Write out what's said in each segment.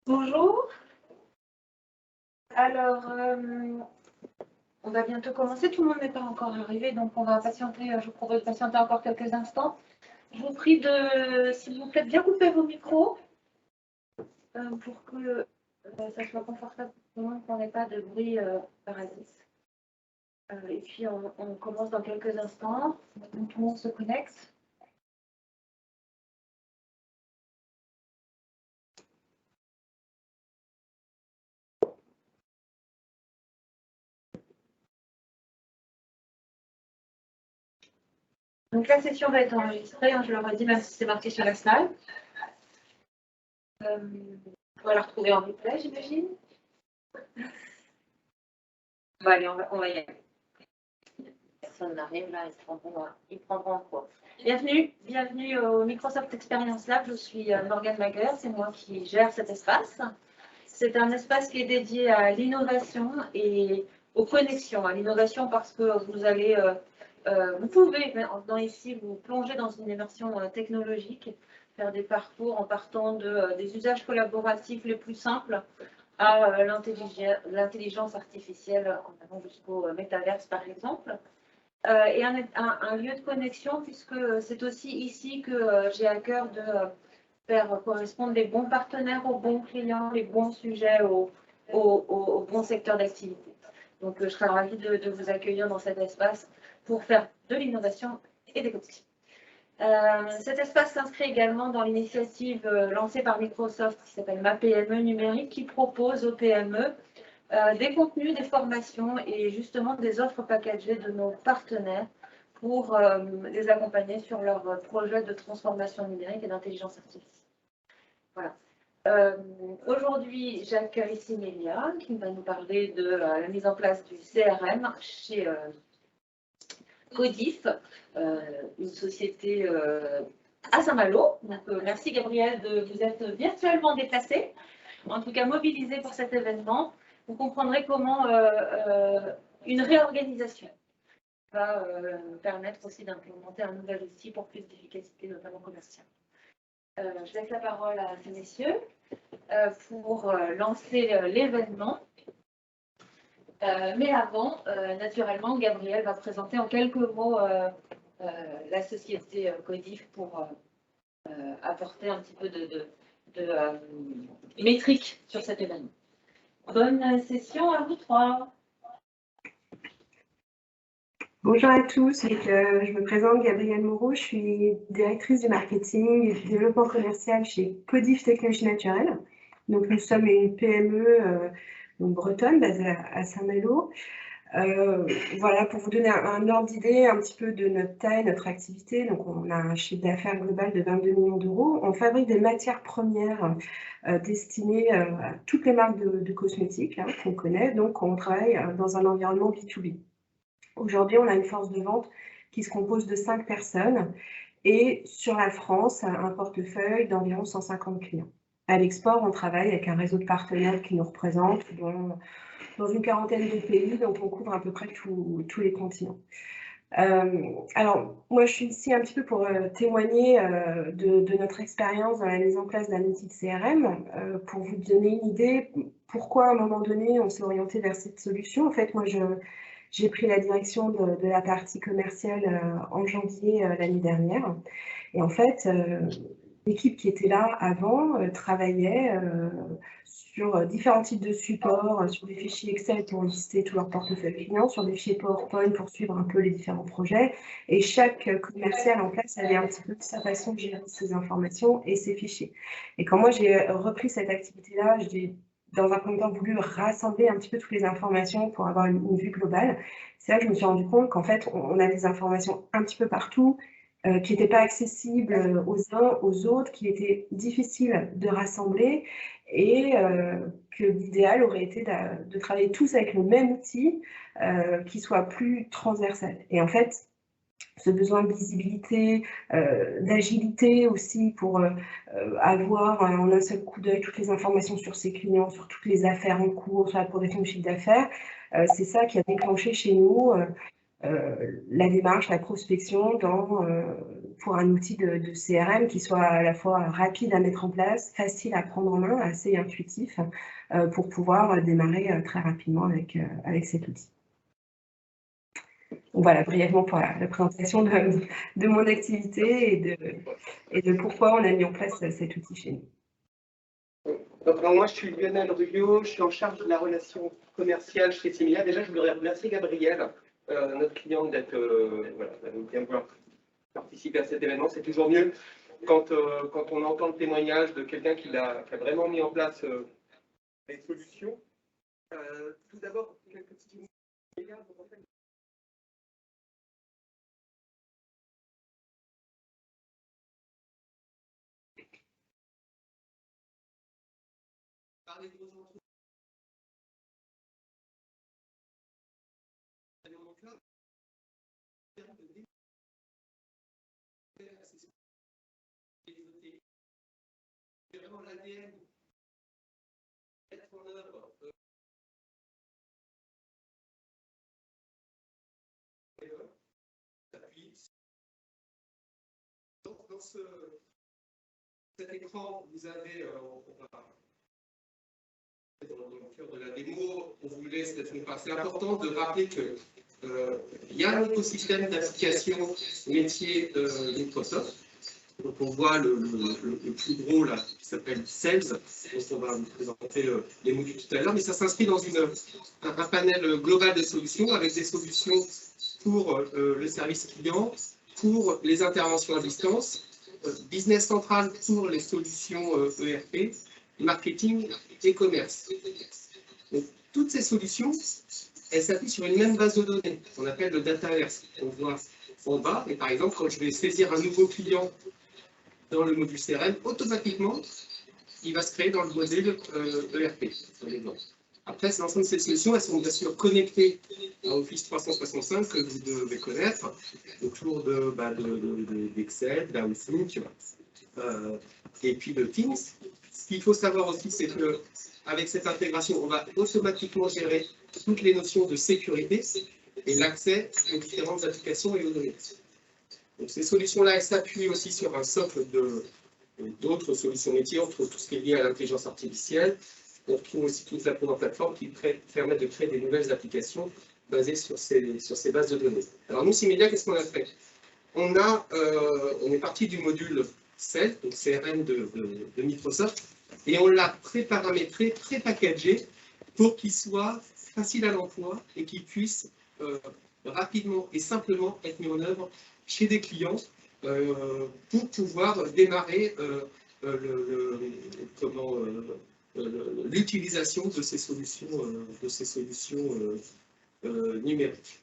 Bonjour. Alors, on va bientôt commencer. Tout le monde n'est pas encore arrivé, donc on va patienter. Je vous propose de patienter encore quelques instants. Je vous prie de, s'il vous plaît, bien couper vos micros pour que ça soit confortable pour tout le monde, qu'on n'ait pas de bruit parasite. Et puis, on commence dans quelques instants. Donc, tout le monde se connecte. Donc, la session va être enregistrée, hein, je leur ai dit, même si c'est marqué sur la salle. On va la retrouver en replay, j'imagine. Bon, allez, on va y aller. Personne n'arrive là, ils prendront quoi. Bienvenue au Microsoft Experience Lab. Je suis Morgane Maguer, c'est moi qui gère cet espace. C'est un espace qui est dédié à l'innovation et aux connexions. À l'innovation parce que vous pouvez, en venant ici, vous plonger dans une immersion technologique, faire des parcours en partant des usages collaboratifs les plus simples à l'intelligence artificielle, en allant jusqu'au métaverse par exemple. Et un lieu de connexion, puisque c'est aussi ici que j'ai à cœur de faire correspondre les bons partenaires aux bons clients, les bons sujets au bon secteur d'activité. Donc, je serais ravie de vous accueillir dans cet espace pour faire de l'innovation et des connexions. Cet espace s'inscrit également dans l'initiative lancée par Microsoft qui s'appelle Ma PME numérique, qui propose aux PME des contenus, des formations et justement des offres packagées de nos partenaires pour les accompagner sur leur projet de transformation numérique et d'intelligence artificielle. Voilà. Aujourd'hui, j'accueille ici Mélia qui va nous parler de la mise en place du CRM chez Codif, une société à Saint-Malo. Donc, merci Gabriel de vous être virtuellement déplacé, en tout cas mobilisé pour cet événement. Vous comprendrez comment une réorganisation va permettre aussi d'implémenter un nouvel outil pour plus d'efficacité, notamment commerciale. Je laisse la parole à ces messieurs pour lancer l'événement. Mais avant, naturellement, Gabriel va présenter en quelques mots la société Codif pour apporter un petit peu de métrique sur cet événement. Bonne session à vous trois. Bonjour à tous, je me présente Gabrielle Moreau, je suis directrice du marketing et du développement commercial chez Codif Technologies Naturelles. Donc nous sommes une PME bretonne basée à Saint-Malo. Voilà, pour vous donner un ordre d'idée un petit peu de notre taille, notre activité. Donc on a un chiffre d'affaires global de 22 millions d'euros. On fabrique des matières premières destinées à toutes les marques de cosmétiques qu'on connaît. Donc on travaille dans un environnement B2B. Aujourd'hui, on a une force de vente qui se compose de 5 personnes et sur la France, un portefeuille d'environ 150 clients. À l'export, on travaille avec un réseau de partenaires qui nous représentent dans une quarantaine de pays, donc on couvre à peu près tous les continents. Alors, moi, je suis ici un petit peu pour témoigner de notre expérience dans la mise en place d'un outil de CRM, pour vous donner une idée pourquoi à un moment donné on s'est orienté vers cette solution. En fait, moi, j'ai pris la direction de la partie commerciale en janvier l'année dernière. Et en fait, l'équipe qui était là avant travaillait sur différents types de supports, sur des fichiers Excel pour lister tout leur portefeuille client, sur des fichiers PowerPoint pour suivre un peu les différents projets. Et chaque commercial en place avait un petit peu sa façon de gérer ces informations et ces fichiers. Et quand moi j'ai repris cette activité-là, j'ai dans un premier temps voulu rassembler un petit peu toutes les informations pour avoir une vue globale. C'est là que je me suis rendu compte qu'en fait, on a des informations un petit peu partout, qui n'étaient pas accessibles aux uns, aux autres, qui étaient difficiles de rassembler et que l'idéal aurait été de travailler tous avec le même outil qui soit plus transversal. Et en fait, ce besoin de visibilité, d'agilité aussi pour avoir en un seul coup d'œil toutes les informations sur ses clients, sur toutes les affaires en cours, sur la progression du chiffre d'affaires, c'est ça qui a déclenché chez nous la démarche, la prospection pour un outil de CRM qui soit à la fois rapide à mettre en place, facile à prendre en main, assez intuitif, pour pouvoir démarrer très rapidement avec cet outil. Donc voilà, brièvement pour la présentation de mon activité et de pourquoi on a mis en place cet outil chez nous. Donc, moi, je suis Lionel Ruyot, je suis en charge de la relation commerciale chez Similia. Déjà, je voudrais remercier Gabriel, notre cliente, d'être voilà, bien vouloir participer à cet événement. C'est toujours mieux quand on entend le témoignage de quelqu'un qui a vraiment mis en place des solutions. Tout d'abord, quelques petits mots. Parler de vos entreprises. C'est vraiment l'ADN. Mettre en œuvre. Donc, dans cet écran, vous avez, dans le cœur de la démo, on voulait, c'est important de rappeler que il y a un écosystème d'applications métiers de Microsoft. Donc on voit le plus gros là, qui s'appelle Sales, dont on va vous présenter les modules tout à l'heure, mais ça s'inscrit dans un panel global de solutions, avec des solutions pour le service client, pour les interventions à distance, Business Central pour les solutions ERP, marketing et commerce. Donc, toutes ces solutions, elles s'appuient sur une même base de données, qu'on appelle le dataverse. On voit en bas, et par exemple, quand je vais saisir un nouveau client dans le module CRM, automatiquement, il va se créer dans le module ERP. Après, l'ensemble de ces solutions, elles sont bien sûr connectées à Office 365 que vous devez connaître, autour d'Excel, d'Outlook, et puis de Teams. Ce qu'il faut savoir aussi, c'est qu'avec cette intégration, on va automatiquement gérer toutes les notions de sécurité et l'accès aux différentes applications et aux données. Donc, ces solutions-là, elles s'appuient aussi sur un socle d'autres solutions métiers, entre tout ce qui est lié à l'intelligence artificielle. On retrouve aussi toute la plateforme qui permet de créer des nouvelles applications basées sur ces bases de données. Alors nous, Similia, qu'est-ce qu'on a fait? On est parti du module Sales, donc CRM de Microsoft, et on l'a pré-paramétré, pré-packagé pour qu'il soit facile à l'emploi et qu'il puisse rapidement et simplement être mis en œuvre chez des clients pour pouvoir démarrer l'utilisation de ces solutions, numériques.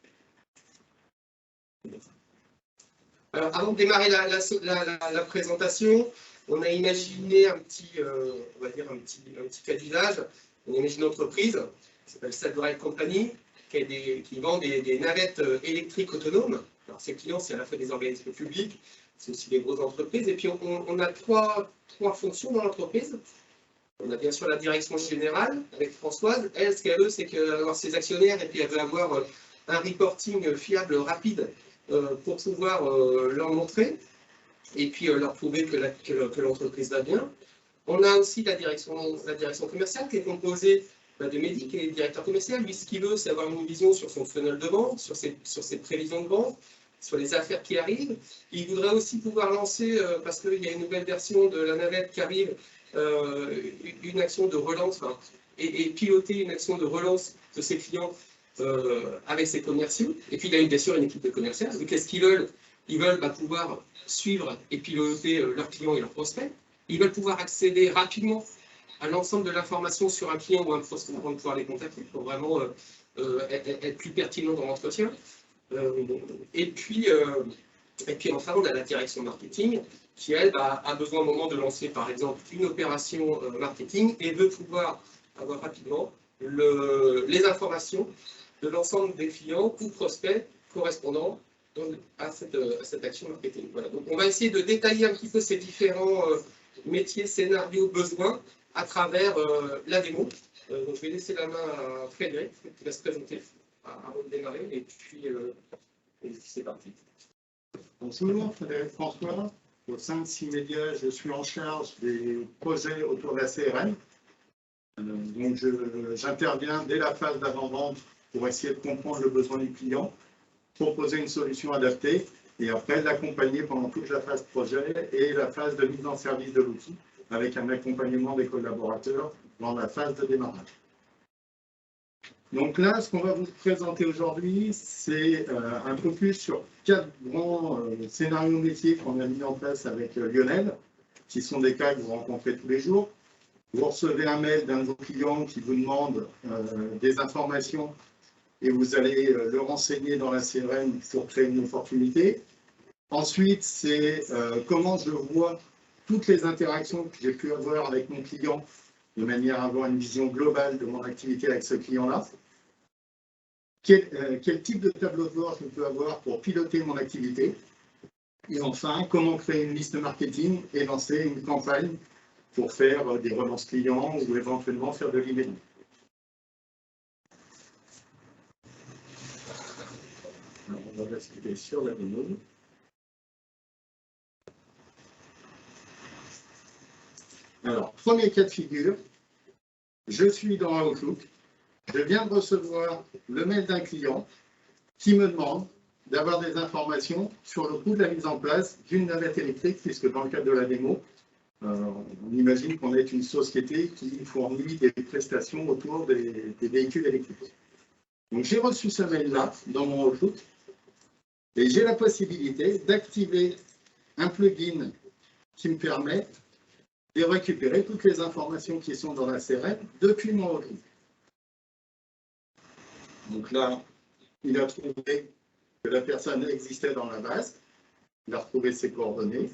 Alors, avant de démarrer la présentation, on a imaginé on va dire un petit cas d'usage. On imagine une entreprise qui s'appelle Sadwell Company, qui vend des navettes électriques autonomes. Alors, ses clients, c'est à la fois des organismes publics, c'est aussi des grosses entreprises. Et puis, on a trois fonctions dans l'entreprise. On a bien sûr la direction générale avec Françoise. Elle, ce qu'elle veut, c'est avoir ses actionnaires et puis elle veut avoir un reporting fiable, rapide, pour pouvoir leur montrer et puis leur prouver que l'entreprise va bien. On a aussi la direction commerciale qui est composée de Mehdi, qui est directeur commercial. Lui, ce qu'il veut, c'est avoir une vision sur son funnel de vente, sur ses prévisions de vente, sur les affaires qui arrivent. Il voudrait aussi pouvoir lancer, parce qu'il y a une nouvelle version de la navette qui arrive, une action de relance, et piloter une action de relance de ses clients avec ses commerciaux. Et puis il a bien sûr une équipe de commerciaux. Qu'est-ce qu'ils veulent? Ils veulent pouvoir suivre et piloter leurs clients et leurs prospects. Ils veulent pouvoir accéder rapidement à l'ensemble de l'information sur un client ou un prospect avant de pouvoir les contacter pour vraiment être plus pertinent dans l'entretien. Et puis enfin, on a la direction marketing qui, elle, a besoin au moment de lancer, par exemple, une opération marketing et veut pouvoir avoir rapidement les informations de l'ensemble des clients ou prospects correspondant à cette action marketing. Voilà. Donc, on va essayer de détailler un petit peu ces différents métiers, scénarios, besoins à travers la démo. Donc, je vais laisser la main à Frédéric qui va se présenter avant de démarrer. démarrer et puis c'est parti. Bonjour, Frédéric François. Au sein de CIMEDIA, je suis en charge des projets autour de la CRM. Donc, j'interviens dès la phase d'avant-vente pour essayer de comprendre le besoin du client, proposer une solution adaptée et après l'accompagner pendant toute la phase projet et la phase de mise en service de l'outil avec un accompagnement des collaborateurs dans la phase de démarrage. Donc là, ce qu'on va vous présenter aujourd'hui, c'est un focus sur 4 grands scénarios métiers qu'on a mis en place avec Lionel, qui sont des cas que vous rencontrez tous les jours. Vous recevez un mail d'un de vos clients qui vous demande des informations et vous allez le renseigner dans la CRM pour créer une opportunité. Ensuite, c'est comment je vois toutes les interactions que j'ai pu avoir avec mon client de manière à avoir une vision globale de mon activité avec ce client-là. Quel type de tableau de bord je peux avoir pour piloter mon activité. Et enfin, comment créer une liste marketing et lancer une campagne pour faire des relances clients ou éventuellement faire de l'emailing. On va basculer sur la démo. Alors, premier cas de figure, je suis dans Outlook, je viens de recevoir le mail d'un client qui me demande d'avoir des informations sur le coût de la mise en place d'une navette électrique, puisque dans le cadre de la démo, on imagine qu'on est une société qui fournit des prestations autour des véhicules électriques. Donc j'ai reçu ce mail-là dans mon Outlook et j'ai la possibilité d'activer un plugin qui me permet de récupérer toutes les informations qui sont dans la CRM depuis mon Outlook. Donc là, il a trouvé que la personne existait dans la base, il a retrouvé ses coordonnées,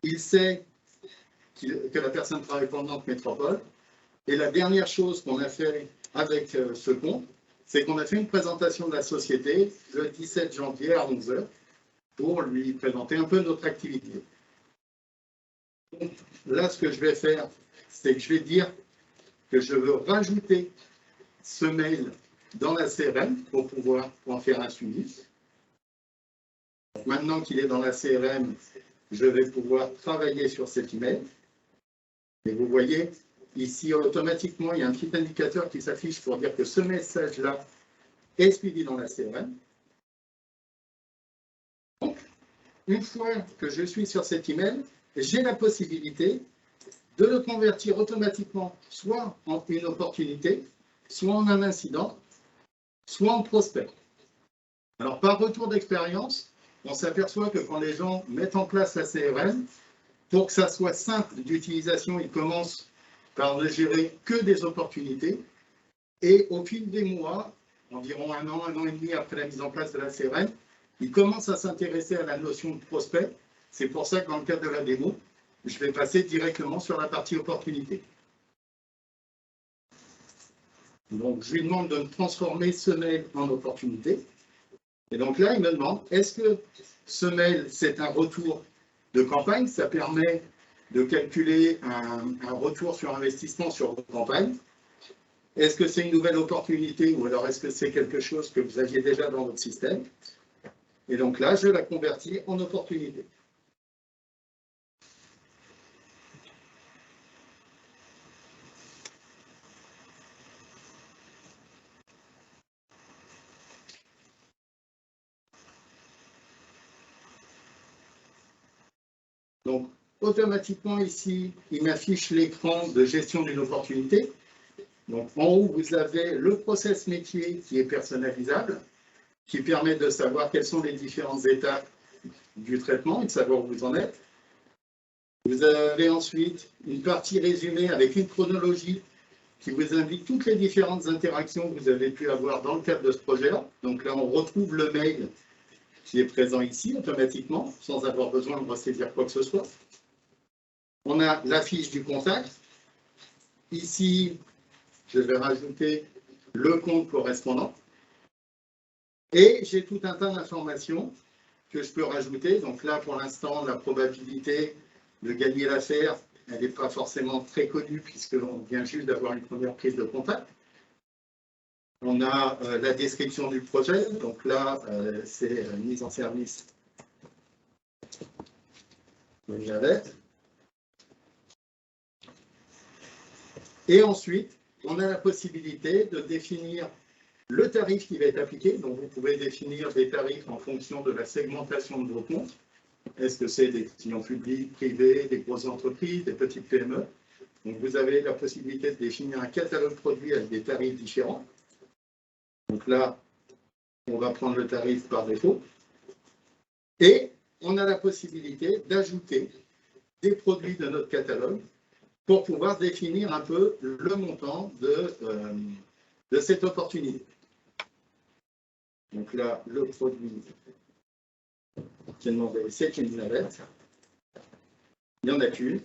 il sait que la personne travaille pour Nantes Métropole, et la dernière chose qu'on a fait avec ce compte, c'est qu'on a fait une présentation de la société le 17 janvier à 11 h pour lui présenter un peu notre activité. Donc, là, ce que je vais faire, c'est que je vais dire que je veux rajouter ce mail dans la CRM pour pouvoir en faire un suivi. Maintenant qu'il est dans la CRM, je vais pouvoir travailler sur cet email. Et vous voyez, ici, automatiquement, il y a un petit indicateur qui s'affiche pour dire que ce message-là est suivi dans la CRM. Donc, une fois que je suis sur cet email, j'ai la possibilité de le convertir automatiquement soit en une opportunité, soit en un incident, soit en prospect. Alors, par retour d'expérience, on s'aperçoit que quand les gens mettent en place la CRM, pour que ça soit simple d'utilisation, ils commencent par ne gérer que des opportunités. Et au fil des mois, environ un an et demi après la mise en place de la CRM, ils commencent à s'intéresser à la notion de prospect. C'est pour ça que dans le cadre de la démo, je vais passer directement sur la partie opportunité. Donc, je lui demande de me transformer ce mail en opportunité. Et donc là, il me demande, est-ce que ce mail, c'est un retour de campagne? Ça permet de calculer un retour sur investissement sur votre campagne. Est-ce que c'est une nouvelle opportunité ou alors est-ce que c'est quelque chose que vous aviez déjà dans votre système? Et donc là, je la convertis en opportunité. Donc, automatiquement ici, il m'affiche l'écran de gestion d'une opportunité. Donc, en haut, vous avez le process métier qui est personnalisable, qui permet de savoir quelles sont les différentes étapes du traitement et de savoir où vous en êtes. Vous avez ensuite une partie résumée avec une chronologie qui vous indique toutes les différentes interactions que vous avez pu avoir dans le cadre de ce projet-là. Donc là, on retrouve le mail qui est présent ici automatiquement, sans avoir besoin de ressaisir quoi que ce soit. On a la fiche du contact. Ici, je vais rajouter le compte correspondant. Et j'ai tout un tas d'informations que je peux rajouter. Donc là, pour l'instant, la probabilité de gagner l'affaire, elle n'est pas forcément très connue puisqu'on vient juste d'avoir une première prise de contact. On a la description du projet. Donc là, c'est mise en service de navette. Et ensuite, on a la possibilité de définir le tarif qui va être appliqué. Donc, vous pouvez définir des tarifs en fonction de la segmentation de vos comptes. Est-ce que c'est des clients publics, privés, des grosses entreprises, des petites PME? Donc, vous avez la possibilité de définir un catalogue produit avec des tarifs différents. Donc là, on va prendre le tarif par défaut. Et on a la possibilité d'ajouter des produits de notre catalogue pour pouvoir définir un peu le montant de cette opportunité. Donc là, le produit qui est demandé, c'est une navette. Il n'y en a qu'une.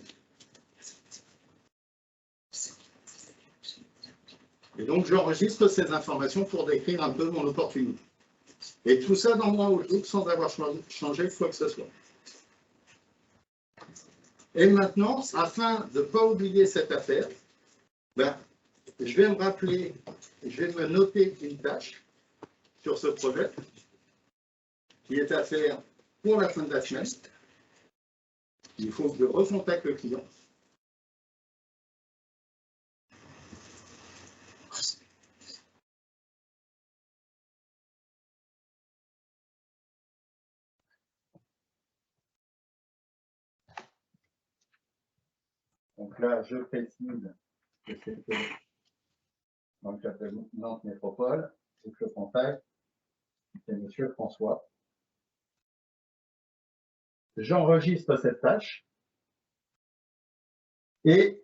Et donc, j'enregistre ces informations pour décrire un peu mon opportunité. Et tout ça dans mon Outlook sans avoir changé quoi que ce soit. Et maintenant, afin de ne pas oublier cette affaire, je vais me rappeler, je vais me noter une tâche sur ce projet qui est à faire pour la fin de la semaine. Il faut que je recontacte le client. Donc là, je précise que c'était dans le cadre de Nantes Métropole et que le contact, c'est M. François. J'enregistre cette tâche et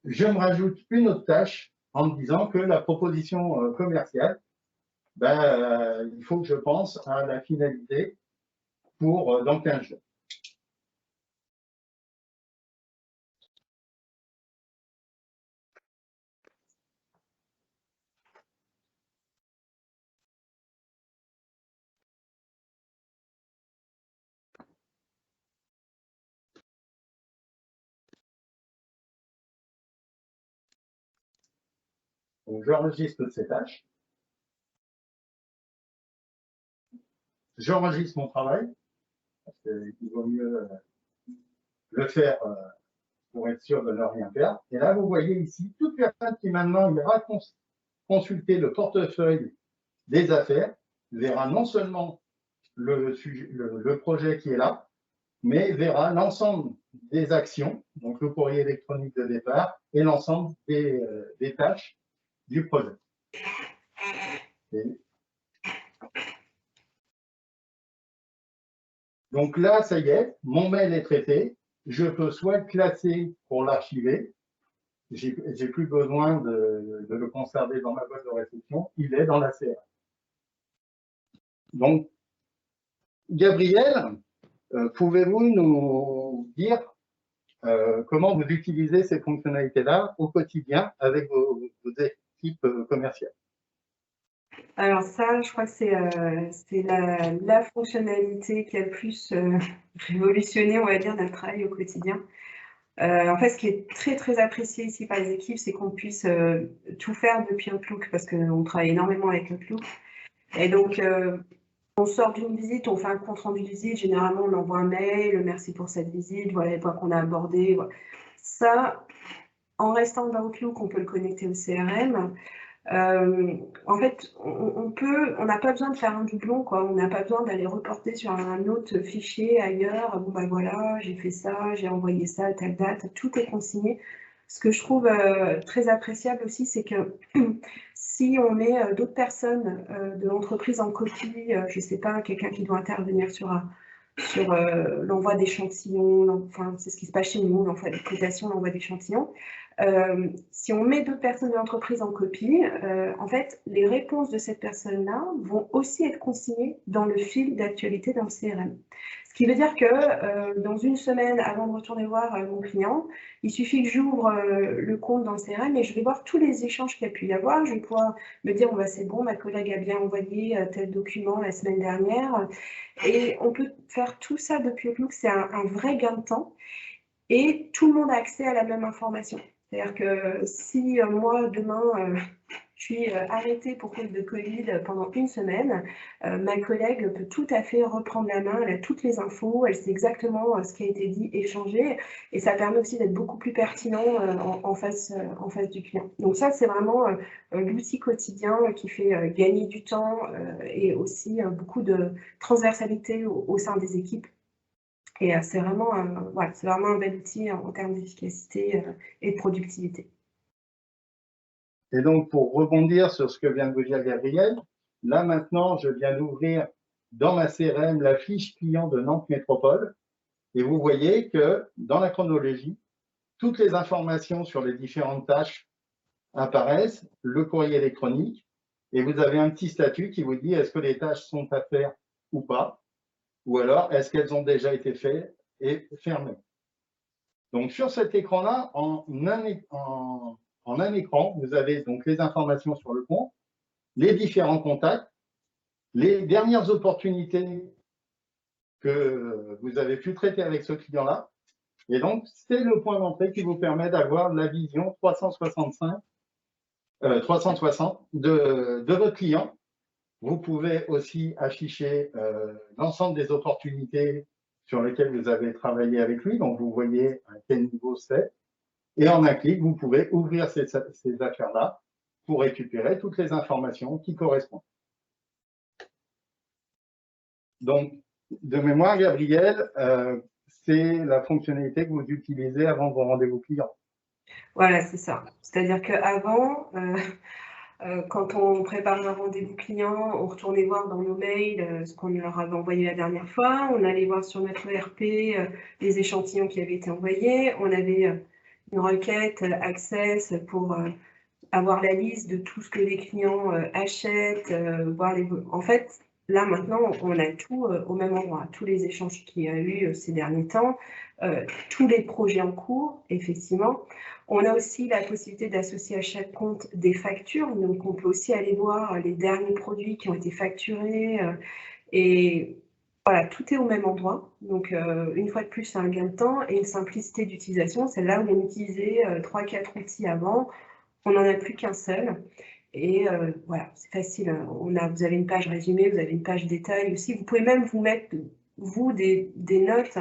je me rajoute une autre tâche en me disant que la proposition commerciale, il faut que je pense à la finalité pour dans 15 jours. Donc, j'enregistre ces tâches. J'enregistre mon travail, parce qu'il vaut mieux le faire pour être sûr de ne rien perdre. Et là, vous voyez ici, toute personne qui maintenant ira consulter le portefeuille des affaires verra non seulement le projet qui est là, mais verra l'ensemble des actions, donc le courrier électronique de départ, et l'ensemble des tâches du projet. Donc là, ça y est, mon mail est traité. Je peux soit le classer pour l'archiver. J'ai plus besoin de le conserver dans ma boîte de réception. Il est dans la CRM. Donc, Gabriel, pouvez-vous nous dire comment vous utilisez ces fonctionnalités-là au quotidien avec vos équipes commerciales? Alors ça, je crois que c'est la fonctionnalité qui a le plus révolutionné, on va dire, notre travail au quotidien. En fait, ce qui est très, très apprécié ici par les équipes, c'est qu'on puisse tout faire depuis Outlook, parce qu'on travaille énormément avec Outlook. Et donc, on sort d'une visite, on fait un compte-rendu de visite, généralement, on envoie un mail, merci pour cette visite, voilà les points qu'on a abordés. Voilà. Ça, en restant dans Outlook, on peut le connecter au CRM. En fait, on n'a pas besoin de faire un doublon, quoi. On n'a pas besoin d'aller reporter sur un autre fichier ailleurs. Bon, ben voilà, j'ai fait ça, j'ai envoyé ça à telle date, tout est consigné. Ce que je trouve très appréciable aussi, c'est que si on met d'autres personnes de l'entreprise en copie, je ne sais pas, quelqu'un qui doit intervenir sur l'envoi d'échantillons, enfin, c'est ce qui se passe chez nous, l'envoi des cotations, l'envoi d'échantillons. Si on met d'autres personnes de l'entreprise en copie, en fait, les réponses de cette personne-là vont aussi être consignées dans le fil d'actualité dans le CRM. Ce qui veut dire que dans une semaine, avant de retourner voir mon client, il suffit que j'ouvre le compte dans le CRM et je vais voir tous les échanges qu'il y a pu y avoir. Je vais pouvoir me dire, c'est bon, ma collègue a bien envoyé tel document la semaine dernière. Et on peut faire tout ça depuis Outlook, c'est un vrai gain de temps. Et tout le monde a accès à la même information. C'est-à-dire que si moi, demain, je suis arrêtée pour cause de Covid pendant une semaine, ma collègue peut tout à fait reprendre la main, elle a toutes les infos, elle sait exactement ce qui a été dit, échangé, et ça permet aussi d'être beaucoup plus pertinent en face du client. Donc ça, c'est vraiment l'outil quotidien qui fait gagner du temps et aussi beaucoup de transversalité au sein des équipes. Et c'est vraiment un bel outil en termes d'efficacité et de productivité. Et donc, pour rebondir sur ce que vient de vous dire Gabriel, là maintenant, je viens d'ouvrir dans ma CRM la fiche client de Nantes Métropole. Et vous voyez que dans la chronologie, toutes les informations sur les différentes tâches apparaissent, le courrier électronique, et vous avez un petit statut qui vous dit est-ce que les tâches sont à faire ou pas, ou alors est-ce qu'elles ont déjà été faites et fermées. Donc sur cet écran-là, en un écran, vous avez donc les informations sur le compte, les différents contacts, les dernières opportunités que vous avez pu traiter avec ce client-là. Et donc, c'est le point d'entrée qui vous permet d'avoir la vision 360 de votre client. Vous pouvez aussi afficher l'ensemble des opportunités sur lesquelles vous avez travaillé avec lui. Donc, vous voyez à quel niveau c'est. Et en un clic, vous pouvez ouvrir ces affaires-là pour récupérer toutes les informations qui correspondent. Donc, de mémoire, Gabriel, c'est la fonctionnalité que vous utilisez avant vos rendez-vous clients. Voilà, c'est ça. C'est-à-dire qu'avant, quand on prépare un rendez-vous client, on retournait voir dans nos mails ce qu'on leur avait envoyé la dernière fois, on allait voir sur notre ERP les échantillons qui avaient été envoyés, on avait une requête Access pour avoir la liste de tout ce que les clients achètent, voir les... En fait, là, maintenant, on a tout au même endroit. Tous les échanges qu'il y a eu ces derniers temps, tous les projets en cours, effectivement. On a aussi la possibilité d'associer à chaque compte des factures. Donc, on peut aussi aller voir les derniers produits qui ont été facturés. Et voilà, tout est au même endroit. Donc, une fois de plus, c'est un gain de temps et une simplicité d'utilisation. C'est là où on utilisait 3-4 outils avant. On n'en a plus qu'un seul. Et voilà, c'est facile. Vous avez une page résumée, vous avez une page détail aussi. Vous pouvez même vous mettre, vous, des notes,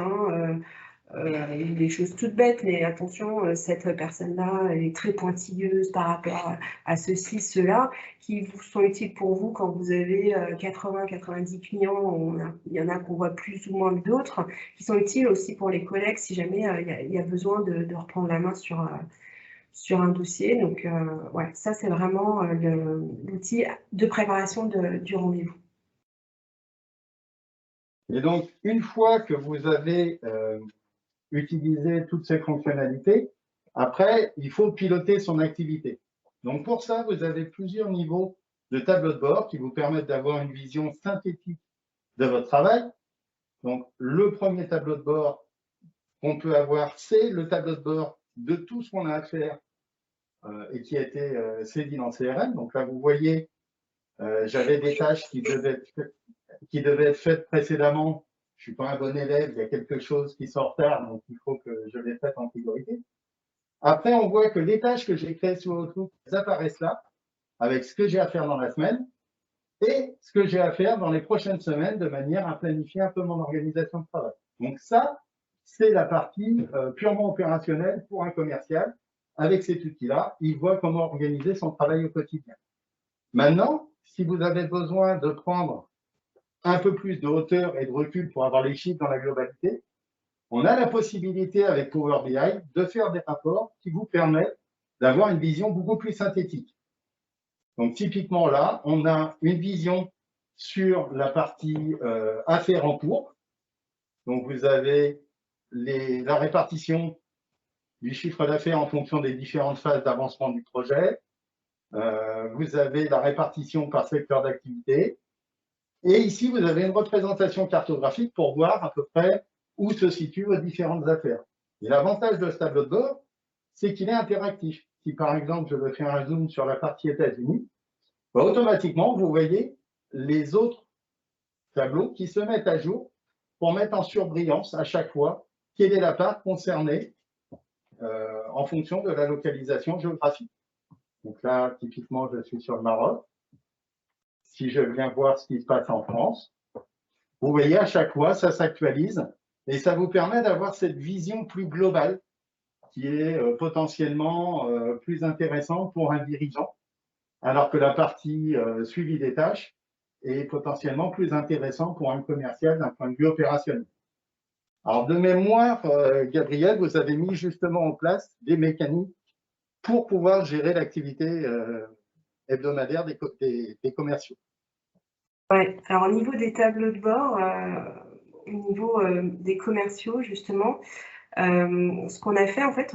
des choses toutes bêtes, mais attention, cette personne-là est très pointilleuse par rapport à ceci, cela, qui vous sont utiles pour vous quand vous avez 80-90 clients. Il y en a qu'on voit plus ou moins que d'autres, qui sont utiles aussi pour les collègues si jamais il y a besoin de reprendre la main sur un dossier. Donc, ouais, ça, c'est vraiment l'outil de préparation du rendez-vous. Et donc, une fois que vous avez utilisé toutes ces fonctionnalités, après, il faut piloter son activité. Donc, pour ça, vous avez plusieurs niveaux de tableau de bord qui vous permettent d'avoir une vision synthétique de votre travail. Donc, le premier tableau de bord qu'on peut avoir, c'est le tableau de bord de tout ce qu'on a à faire et qui a été saisi dans CRM. Donc là, vous voyez, j'avais des tâches qui devaient être faites précédemment. Je suis pas un bon élève, il y a quelque chose qui sort tard, donc il faut que je les fasse en priorité. Après, on voit que les tâches que j'ai créées sur Outlook apparaissent là, avec ce que j'ai à faire dans la semaine et ce que j'ai à faire dans les prochaines semaines, de manière à planifier un peu mon organisation de travail. Donc ça, c'est la partie purement opérationnelle pour un commercial. Avec cet outil-là, il voit comment organiser son travail au quotidien. Maintenant, si vous avez besoin de prendre un peu plus de hauteur et de recul pour avoir les chiffres dans la globalité, on a la possibilité avec Power BI de faire des rapports qui vous permettent d'avoir une vision beaucoup plus synthétique. Donc typiquement là, on a une vision sur la partie affaires en cours. Donc vous avez la répartition du chiffre d'affaires en fonction des différentes phases d'avancement du projet. Vous avez la répartition par secteur d'activité. Et ici, vous avez une représentation cartographique pour voir à peu près où se situent vos différentes affaires. Et l'avantage de ce tableau de bord, c'est qu'il est interactif. Si par exemple, je veux faire un zoom sur la partie États-Unis, bah, automatiquement, vous voyez les autres tableaux qui se mettent à jour pour mettre en surbrillance à chaque fois quelle est la part concernée en fonction de la localisation géographique. Donc là, typiquement, je suis sur le Maroc. Si je viens voir ce qui se passe en France, vous voyez, à chaque fois, ça s'actualise et ça vous permet d'avoir cette vision plus globale qui est potentiellement plus intéressante pour un dirigeant, alors que la partie suivi des tâches est potentiellement plus intéressante pour un commercial d'un point de vue opérationnel. Alors, de mémoire, Gabriel, vous avez mis justement en place des mécaniques pour pouvoir gérer l'activité hebdomadaire des commerciaux. Ouais, alors au niveau des tableaux de bord, au niveau des commerciaux, justement, ce qu'on a fait, en fait,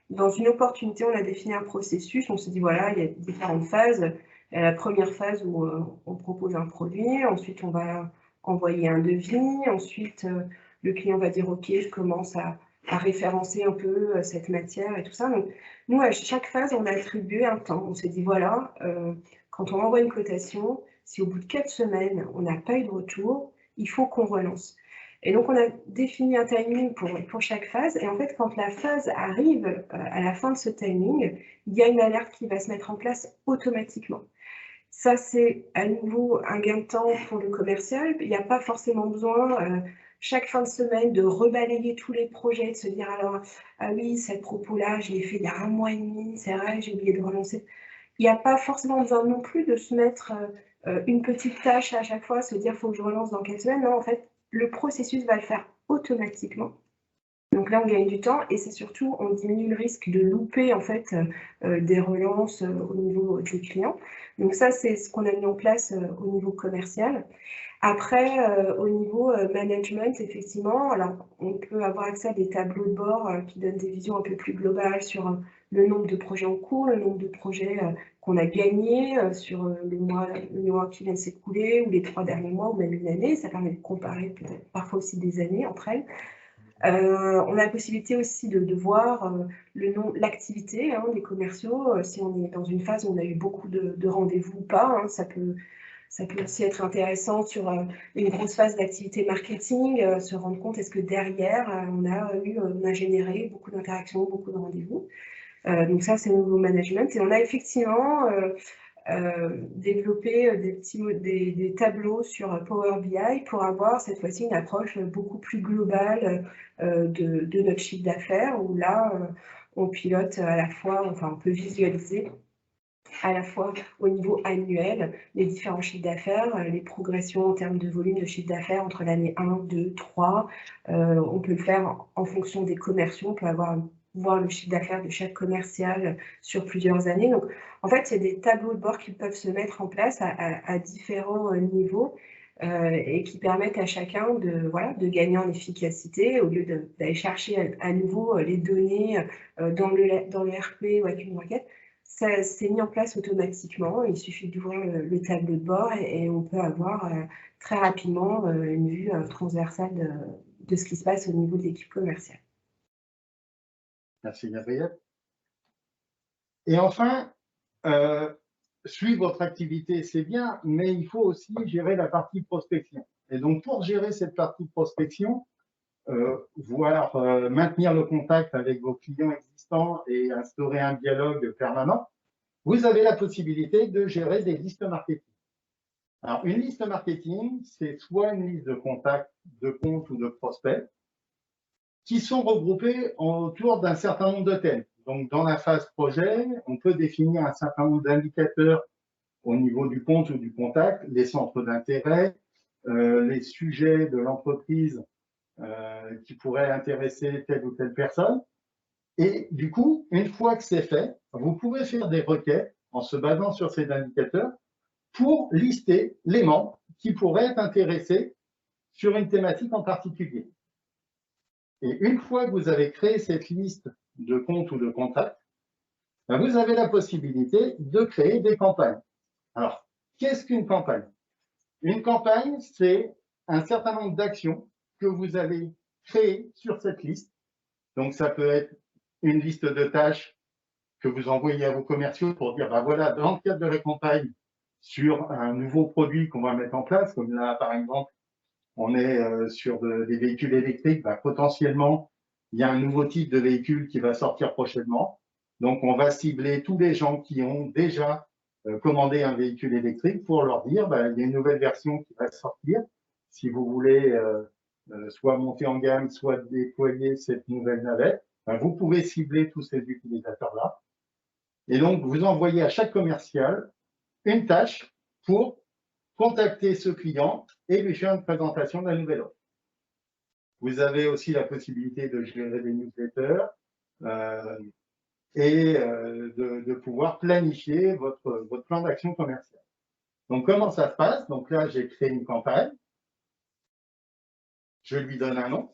dans une opportunité, on a défini un processus. On s'est dit, voilà, il y a différentes phases. Il y a la première phase où on propose un produit. Ensuite, on va envoyer un devis. Ensuite, le client va dire, OK, je commence à référencer un peu cette matière et tout ça. Donc, nous, à chaque phase, on a attribué un temps. On s'est dit, voilà, quand on envoie une cotation, si au bout de 4 semaines, on n'a pas eu de retour, il faut qu'on relance. Et donc, on a défini un timing pour chaque phase. Et en fait, quand la phase arrive à la fin de ce timing, il y a une alerte qui va se mettre en place automatiquement. Ça, c'est à nouveau un gain de temps pour le commercial. Il n'y a pas forcément besoin, chaque fin de semaine, de rebalayer tous les projets, de se dire, alors, ah oui, cette propos-là, je l'ai fait il y a 1 mois et demi, c'est vrai, j'ai oublié de relancer. Il n'y a pas forcément besoin non plus de se mettre une petite tâche à chaque fois, se dire, il faut que je relance dans 4 semaines. Non, en fait, le processus va le faire automatiquement. Donc là, on gagne du temps et c'est surtout, on diminue le risque de louper en fait des relances au niveau des clients. Donc ça, c'est ce qu'on a mis en place au niveau commercial. Après, au niveau management, effectivement, alors on peut avoir accès à des tableaux de bord qui donnent des visions un peu plus globales sur le nombre de projets en cours, le nombre de projets qu'on a gagnés sur le mois qui vient de s'écouler ou les 3 derniers mois ou même une année. Ça permet de comparer peut-être parfois aussi des années entre elles. On a la possibilité aussi de voir l'activité des commerciaux, si on est dans une phase où on a eu beaucoup de rendez-vous ou pas. Ça peut aussi être intéressant sur une grosse phase d'activité marketing, se rendre compte est-ce que derrière, on a généré beaucoup d'interactions, beaucoup de rendez-vous. Donc ça, c'est au niveau management. Et on a effectivement développer des tableaux sur Power BI pour avoir cette fois-ci une approche beaucoup plus globale de notre chiffre d'affaires, où là, on pilote à la fois, enfin, on peut visualiser à la fois au niveau annuel les différents chiffres d'affaires, les progressions en termes de volume de chiffre d'affaires entre l'année 1, 2, 3. On peut le faire en fonction des commerciaux, on peut voir le chiffre d'affaires de chaque commercial sur plusieurs années. Donc, en fait, il y a des tableaux de bord qui peuvent se mettre en place à différents niveaux et qui permettent à chacun de gagner en efficacité au lieu d'aller chercher à nouveau les données dans le RP ou avec une requête. Ça s'est mis en place automatiquement. Il suffit d'ouvrir le tableau de bord et on peut avoir très rapidement une vue transversale de ce qui se passe au niveau de l'équipe commerciale. Merci Gabriel. Et enfin, suivre votre activité, c'est bien, mais il faut aussi gérer la partie prospection. Et donc, pour gérer cette partie prospection, voire maintenir le contact avec vos clients existants et instaurer un dialogue permanent, vous avez la possibilité de gérer des listes marketing. Alors, une liste marketing, c'est soit une liste de contacts, de comptes ou de prospects qui sont regroupés autour d'un certain nombre de thèmes. Donc, dans la phase projet, on peut définir un certain nombre d'indicateurs au niveau du compte ou du contact, les centres d'intérêt, les sujets de l'entreprise qui pourraient intéresser telle ou telle personne. Et du coup, une fois que c'est fait, vous pouvez faire des requêtes en se basant sur ces indicateurs pour lister les membres qui pourraient être intéressés sur une thématique en particulier. Et une fois que vous avez créé cette liste de comptes ou de contacts, vous avez la possibilité de créer des campagnes. Alors, qu'est-ce qu'une campagne? Une campagne, c'est un certain nombre d'actions que vous allez créer sur cette liste. Donc, ça peut être une liste de tâches que vous envoyez à vos commerciaux pour dire, bah voilà, dans le cadre de la campagne, sur un nouveau produit qu'on va mettre en place, comme là, par exemple, on est sur des véhicules électriques, bah, potentiellement, il y a un nouveau type de véhicule qui va sortir prochainement. Donc, on va cibler tous les gens qui ont déjà commandé un véhicule électrique pour leur dire, il y a une nouvelle version qui va sortir. Si vous voulez soit monter en gamme, soit déployer cette nouvelle navette, vous pouvez cibler tous ces utilisateurs-là. Et donc, vous envoyez à chaque commercial une tâche pour contacter ce client et lui faire une présentation de la nouvelle offre. Vous avez aussi la possibilité de gérer des newsletters et de pouvoir planifier votre plan d'action commerciale. Donc, comment ça se passe? Donc là, j'ai créé une campagne. Je lui donne un nom.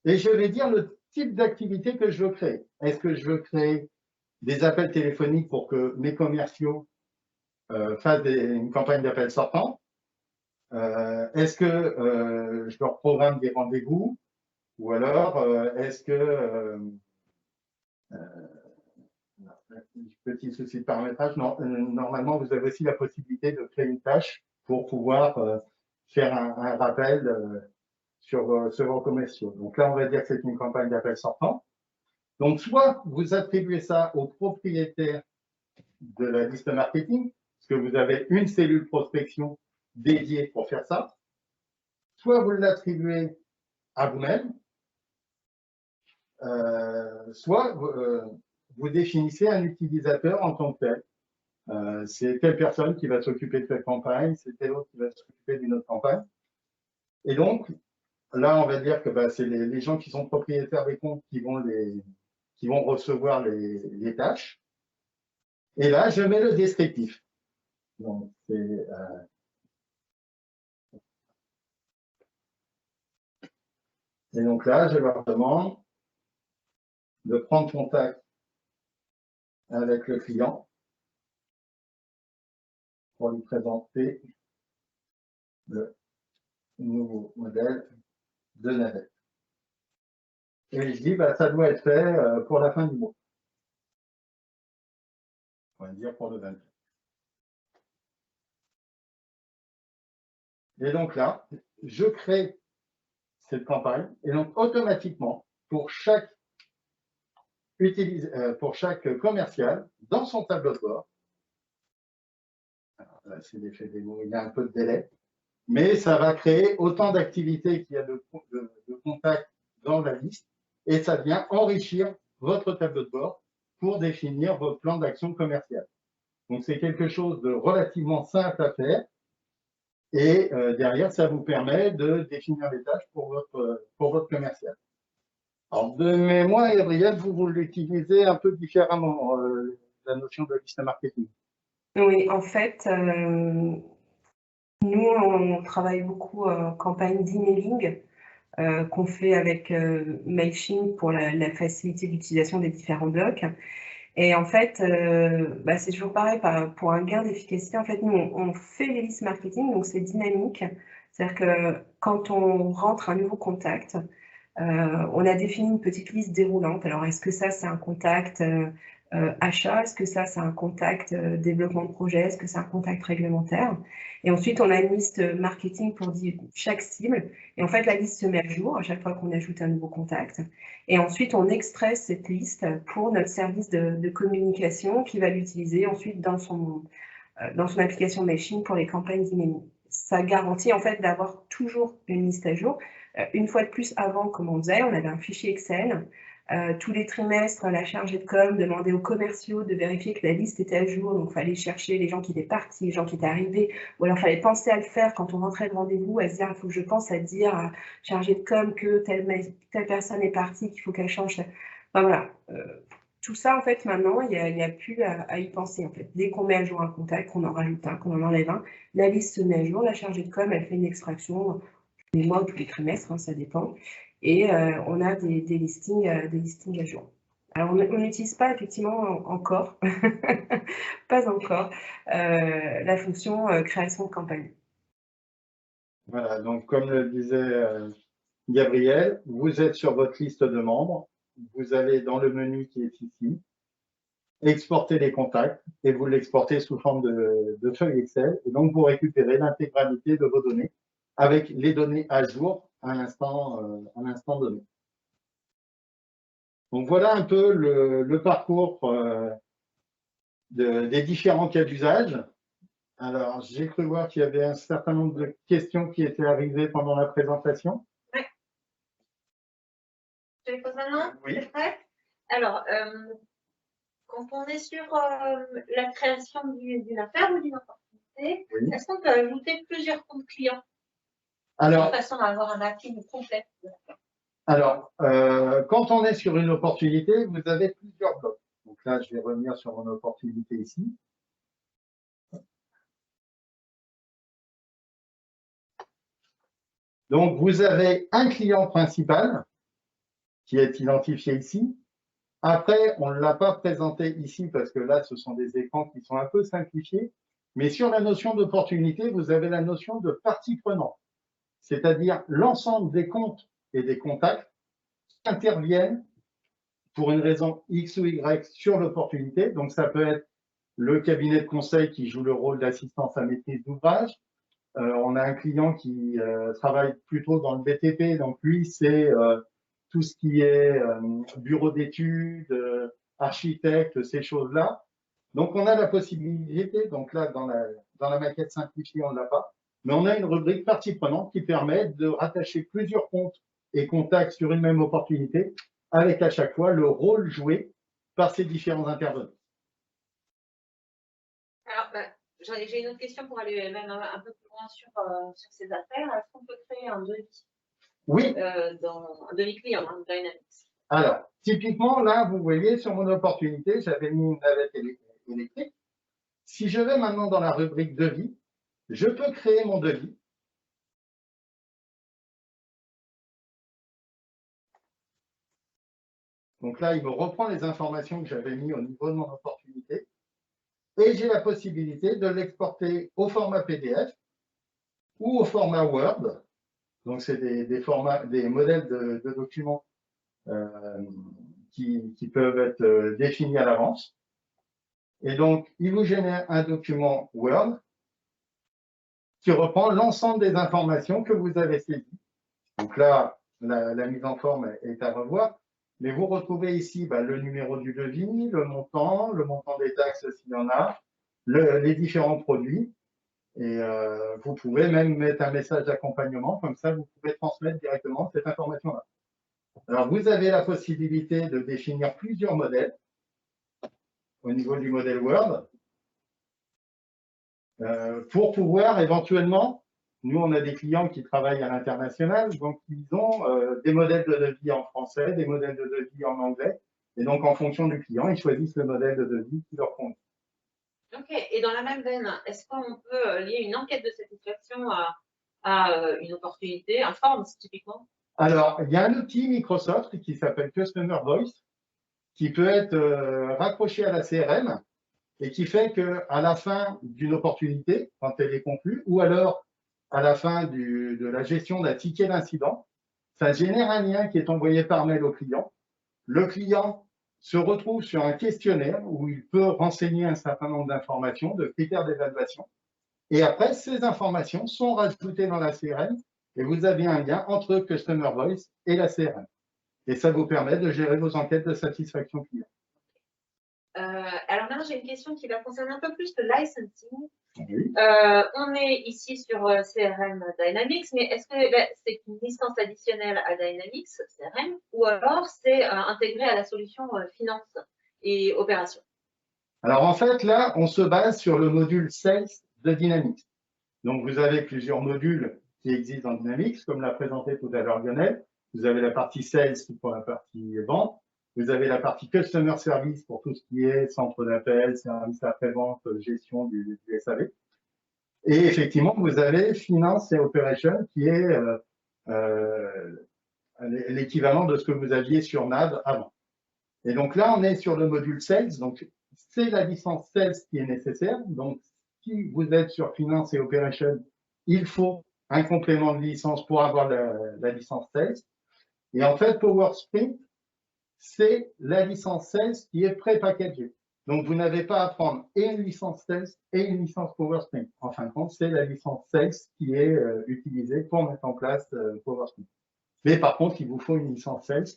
Et je vais dire le type d'activité que je veux créer. Est-ce que je veux créer des appels téléphoniques pour que mes commerciaux fassent une campagne d'appels sortants? Est-ce que je leur programme des rendez-vous? Ou alors, est-ce que petit souci de paramétrage, normalement, vous avez aussi la possibilité de créer une tâche pour pouvoir faire un rappel sur vos commerciaux. Donc là, on va dire que c'est une campagne d'appel sortant. Donc, soit vous attribuez ça au propriétaire de la liste marketing, parce que vous avez une cellule prospection dédiée pour faire ça, soit vous l'attribuez à vous-même, soit vous définissez un utilisateur en tant que tel. C'est telle personne qui va s'occuper de cette campagne, c'est telle autre qui va s'occuper d'une autre campagne. Et donc, là, on va dire que c'est les gens qui sont propriétaires des comptes qui vont recevoir les tâches. Et là, je mets le descriptif. Donc, et donc là, je leur demande de prendre contact avec le client pour lui présenter le nouveau modèle de navette. Et je dis, ça doit être fait pour la fin du mois. On va dire pour le 24. Et donc là, je crée cette campagne. Et donc, automatiquement, pour chaque commercial, dans son tableau de bord, là, c'est l'effet démo, il y a un peu de délai, mais ça va créer autant d'activités qu'il y a de contacts dans la liste, et ça vient enrichir votre tableau de bord pour définir votre plan d'action commerciale. Donc, c'est quelque chose de relativement simple à faire. Et derrière, ça vous permet de définir les tâches pour votre commercial. Alors, de mémoire, Gabriel, vous l'utilisez un peu différemment, la notion de liste marketing. Oui, en fait, nous, on travaille beaucoup en campagne d'emailing qu'on fait avec Mailchimp pour la facilité d'utilisation des différents blocs. Et en fait, c'est toujours pareil, pour un gain d'efficacité, en fait, nous, on fait les listes marketing, donc c'est dynamique. C'est-à-dire que quand on rentre un nouveau contact, on a défini une petite liste déroulante. Alors, est-ce que ça, c'est un contact achat? Est-ce que ça, c'est un contact développement de projet? Est-ce que c'est un contact réglementaire? Et ensuite, on a une liste marketing pour chaque cible. Et en fait, la liste se met à jour à chaque fois qu'on ajoute un nouveau contact. Et ensuite, on extrait cette liste pour notre service de communication qui va l'utiliser ensuite dans son application Mailchimp pour les campagnes d'emailing. Ça garantit en fait d'avoir toujours une liste à jour. Une fois de plus, avant, comme on faisait, on avait un fichier Excel. Tous les trimestres, la chargée de com demandait aux commerciaux de vérifier que la liste était à jour. Donc, il fallait chercher les gens qui étaient partis, les gens qui étaient arrivés. Ou alors, il fallait penser à le faire quand on rentrait de rendez-vous, à se dire, il faut que je pense à dire à chargée de com que telle personne est partie, qu'il faut qu'elle change. Enfin, voilà. Tout ça, en fait, maintenant, il n'y a plus à y penser. En fait, dès qu'on met à jour un contact, qu'on en rajoute un, qu'on en enlève un, la liste se met à jour. La chargée de com, elle fait une extraction tous les mois ou tous les trimestres, ça dépend. Et on a des listings à jour. Alors, on n'utilise pas effectivement encore, pas encore, la fonction création de campagne. Voilà, donc comme le disait Gabriel, vous êtes sur votre liste de membres, vous allez dans le menu qui est ici, exporter les contacts et vous l'exportez sous forme de feuille Excel. Et donc, vous récupérez l'intégralité de vos données avec les données à jour à l'instant donné. Donc, voilà un peu le parcours des différents cas d'usage. Alors, j'ai cru voir qu'il y avait un certain nombre de questions qui étaient arrivées pendant la présentation. Oui. Je les pose maintenant? Oui. C'est prêt? Alors, quand on est sur la création d'une affaire ou d'une opportunité, Oui. est-ce qu'on peut ajouter plusieurs comptes clients Alors, de façon à avoir un mapping complet? Alors, quand on est sur une opportunité, vous avez plusieurs blocs. Donc là, je vais revenir sur mon opportunité ici. Donc, vous avez un client principal qui est identifié ici. Après, on ne l'a pas présenté ici parce que là, ce sont des écrans qui sont un peu simplifiés. Mais sur la notion d'opportunité, vous avez la notion de partie prenante, c'est-à-dire l'ensemble des comptes et des contacts qui interviennent pour une raison X ou Y sur l'opportunité. Donc, ça peut être le cabinet de conseil qui joue le rôle d'assistance à maîtrise d'ouvrage. On a un client qui travaille plutôt dans le BTP, donc lui, c'est tout ce qui est bureau d'études, architecte, ces choses-là. Donc, on a la possibilité, donc là, dans la maquette simplifiée, on ne l'a pas, mais on a une rubrique partie prenante qui permet de rattacher plusieurs comptes et contacts sur une même opportunité, avec à chaque fois le rôle joué par ces différents intervenants. Alors, j'ai une autre question pour aller même un peu plus loin sur ces affaires. Est-ce qu'on peut créer un devis? Oui. Un devis client, hein, Dynamics. Alors, typiquement, là, vous voyez, sur mon opportunité, j'avais mis une navette électrique. Si je vais maintenant dans la rubrique devis, je peux créer mon devis. Donc là, il me reprend les informations que j'avais mises au niveau de mon opportunité. Et j'ai la possibilité de l'exporter au format PDF ou au format Word. Donc, c'est des modèles de documents qui peuvent être définis à l'avance. Et donc, il vous génère un document Word qui reprend l'ensemble des informations que vous avez saisies. Donc là, la mise en forme est à revoir. Mais vous retrouvez ici le numéro du devis, le montant des taxes s'il y en a, les différents produits. Et vous pouvez même mettre un message d'accompagnement, comme ça vous pouvez transmettre directement cette information-là. Alors vous avez la possibilité de définir plusieurs modèles au niveau du modèle Word pour pouvoir éventuellement, nous on a des clients qui travaillent à l'international, donc ils ont des modèles de devis en français, des modèles de devis en anglais, et donc en fonction du client, ils choisissent le modèle de devis qui leur convient. Ok, et dans la même veine, est-ce qu'on peut lier une enquête de satisfaction à une opportunité, un form typiquement? Alors, il y a un outil Microsoft qui s'appelle Customer Voice, qui peut être raccroché à la CRM et qui fait qu'à la fin d'une opportunité, quand elle est conclue, ou alors à la fin de la gestion d'un ticket d'incident, ça génère un lien qui est envoyé par mail au client. Le client se retrouve sur un questionnaire où il peut renseigner un certain nombre d'informations, de critères d'évaluation. Et après, ces informations sont rajoutées dans la CRM et vous avez un lien entre Customer Voice et la CRM. Et ça vous permet de gérer vos enquêtes de satisfaction client. Alors maintenant, j'ai une question qui va concerner un peu plus le licensing. Oui. On est ici sur CRM Dynamics, mais est-ce que c'est une licence additionnelle à Dynamics CRM ou alors c'est intégré à la solution finance et opération? Alors en fait, là, on se base sur le module Sales de Dynamics. Donc vous avez plusieurs modules qui existent dans Dynamics, comme l'a présenté tout à l'heure Lionel. Vous avez la partie Sales pour la partie vente. Vous avez la partie Customer Service pour tout ce qui est centre d'appel, service après-vente, gestion du SAV. Et effectivement, vous avez Finance et Operation qui est l'équivalent de ce que vous aviez sur NAV avant. Et donc là, on est sur le module Sales. Donc, c'est la licence Sales qui est nécessaire. Donc, si vous êtes sur Finance et Operation, il faut un complément de licence pour avoir la licence Sales. Et en fait, PowerSprint, c'est la licence Sales qui est pré-packagée. Donc, vous n'avez pas à prendre et une licence Sales et une licence PowerSprint. En fin de compte, c'est la licence Sales qui est utilisée pour mettre en place PowerSprint. Mais par contre, il vous faut une licence Sales.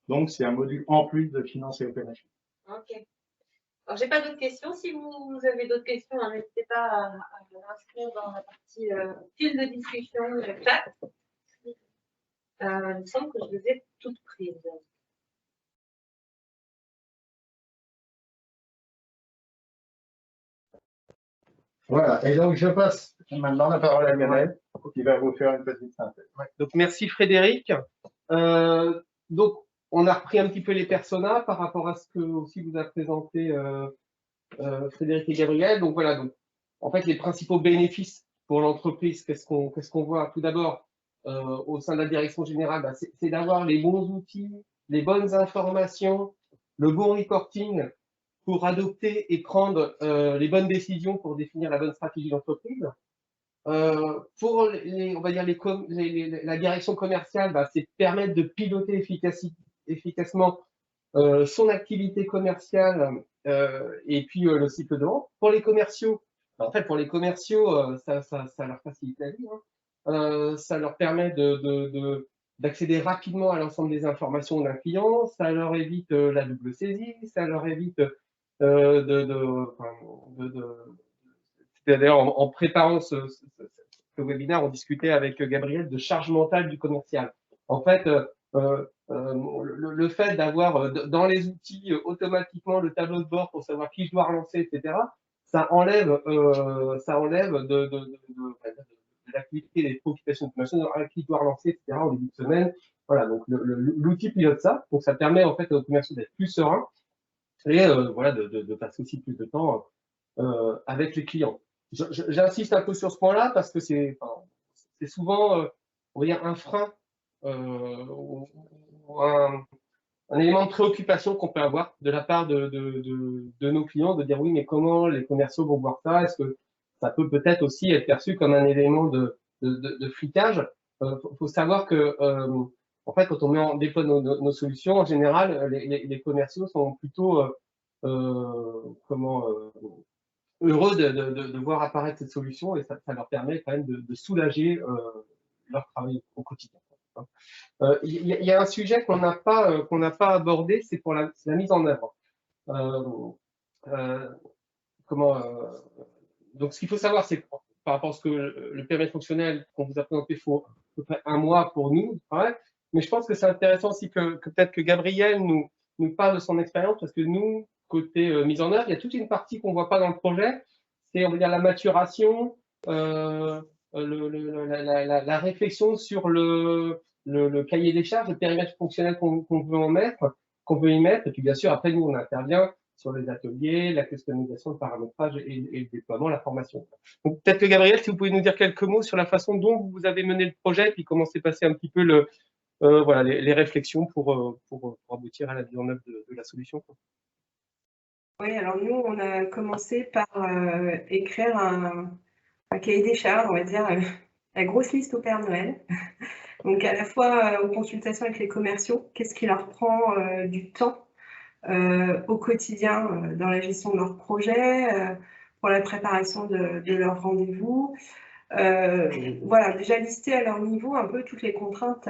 Donc, c'est un module en plus de finance et opération. Ok. Alors, j'ai pas d'autres questions. Si vous avez d'autres questions, n'hésitez pas à inscrire dans la partie fil de discussion, le chat. Il me semble que je les ai toutes prises. Voilà, et donc je passe maintenant la parole à Gabriel, qui va vous faire une petite synthèse. Ouais. Donc merci Frédéric. Donc on a repris un petit peu les personas par rapport à ce que aussi vous a présenté Frédéric et Gabriel. Donc voilà, donc en fait les principaux bénéfices pour l'entreprise, qu'est-ce qu'on voit? Tout d'abord, au sein de la direction générale, bah, c'est d'avoir les bons outils, les bonnes informations, le bon reporting pour adopter et prendre les bonnes décisions pour définir la bonne stratégie d'entreprise. Pour on va dire la direction commerciale, bah, c'est permettre de piloter efficacement son activité commerciale et puis le cycle de vente. Pour les commerciaux, en fait, pour les commerciaux, ça leur facilite la vie. Hein. Ça leur permet d'accéder rapidement à l'ensemble des informations d'un client, ça leur évite la double saisie, ça leur évite d'ailleurs, en préparant ce webinaire, on discutait avec Gabriel de charge mentale du commercial. En fait, le fait d'avoir dans les outils automatiquement le tableau de bord pour savoir qui je dois relancer, etc., ça enlève de l'activité, des préoccupations de commercial, qui je dois relancer, etc., au début de semaine. Voilà, donc l'outil pilote ça. Donc ça permet en fait aux commerciaux d'être plus sereins et voilà, de passer aussi plus de temps avec les clients. J'insiste un peu sur ce point-là parce que c'est souvent on va dire un frein ou un élément de préoccupation qu'on peut avoir de la part de nos clients, de dire oui, mais comment les commerciaux vont voir ça? Est-ce que ça peut peut-être aussi être perçu comme un élément de flicage? Faut savoir que en fait, quand on déploie nos solutions, en général, les commerciaux sont plutôt heureux de voir apparaître cette solution et ça leur permet quand même de soulager leur travail au quotidien. Il y a un sujet qu'on n'a pas abordé, c'est pour la mise en œuvre. Donc, ce qu'il faut savoir, c'est que par rapport à ce que le périmètre fonctionnel qu'on vous a présenté, il faut à peu près un mois pour nous. Ouais. Mais je pense que c'est intéressant aussi que peut-être que Gabriel nous parle de son expérience, parce que nous, côté mise en œuvre, il y a toute une partie qu'on ne voit pas dans le projet. C'est, on va dire, la maturation, la réflexion sur le cahier des charges, le périmètre fonctionnel qu'on veut y mettre. Et puis, bien sûr, après, nous, on intervient sur les ateliers, la customisation, le paramétrage et le déploiement, la formation. Donc, peut-être que Gabriel, si vous pouvez nous dire quelques mots sur la façon dont vous avez mené le projet, puis comment s'est passé un petit peu voilà, les réflexions pour aboutir à la mise en œuvre de la solution. Oui, alors nous, on a commencé par écrire un cahier des charges, on va dire, la grosse liste au Père Noël. Donc, à la fois aux consultations avec les commerciaux, qu'est-ce qui leur prend du temps au quotidien dans la gestion de leur projet, pour la préparation de leurs rendez-vous. Voilà, déjà lister à leur niveau un peu toutes les contraintes